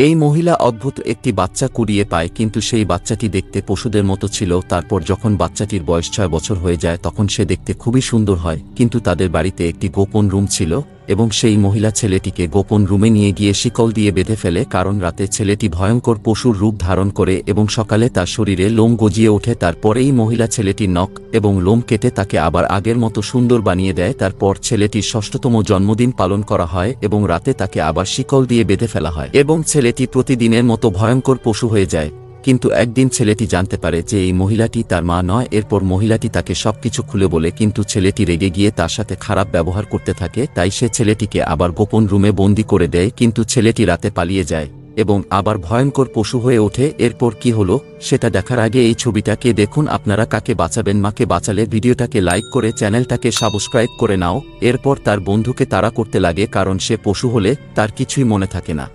এই মহিলা অদ্ভুত একটি বাচ্চা কুড়িয়ে পায়, কিন্তু সেই বাচ্চাটি দেখতে পশুদের মতো ছিল। তারপর যখন বাচ্চাটির বয়স 6 বছর হয়ে যায় তখন সে দেখতে খুবই সুন্দর হয়, কিন্তু তাদের বাড়িতে একটি গোপন রুম ছিল এবং সেই মহিলা ছেলেটিকে গোপন রুমে নিয়ে গিয়ে শিকল দিয়ে বেঁধে ফেলে, কারণ রাতে ছেলেটি ভয়ঙ্কর পশুর রূপ ধারণ করে এবং সকালে তার শরীরে লোম গজিয়ে ওঠে। তারপরেই মহিলা ছেলেটির নখ এবং লোম কেটে তাকে আবার আগের মতো সুন্দর বানিয়ে দেয়। তারপর ছেলেটির 6তম জন্মদিন পালন করা হয় এবং রাতে তাকে আবার শিকল দিয়ে বেঁধে ফেলা হয় এবং ছেলেটি প্রতিদিনের মতো ভয়ঙ্কর পশু হয়ে যায়। কিন্তু একদিন ছেলেটি জানতে পারে যে এই মহিলাটি তার মা নয়। এরপর মহিলাটি তাকে সবকিছু খুলে বলে, কিন্তু ছেলেটি রেগে গিয়ে তার সাথে খারাপ ব্যবহার করতে থাকে। তাই সে ছেলেটিকে আবার গোপন রুমে বন্দি করে দেয়, কিন্তু ছেলেটি রাতে পালিয়ে যায় এবং আবার ভয়ঙ্কর পশু হয়ে ওঠে। এরপর কি হলো সেটা দেখার আগে এই ছবিটাকে দেখুন। আপনারা কাকে বাঁচাবেন? মাকে বাঁচালে ভিডিওটাকে লাইক করে চ্যানেলটাকে সাবস্ক্রাইব করে নাও। এরপর তার বন্ধুকে তাড়া করতে লাগে, কারণ সে পশু হলে তার কিছুই মনে থাকে না।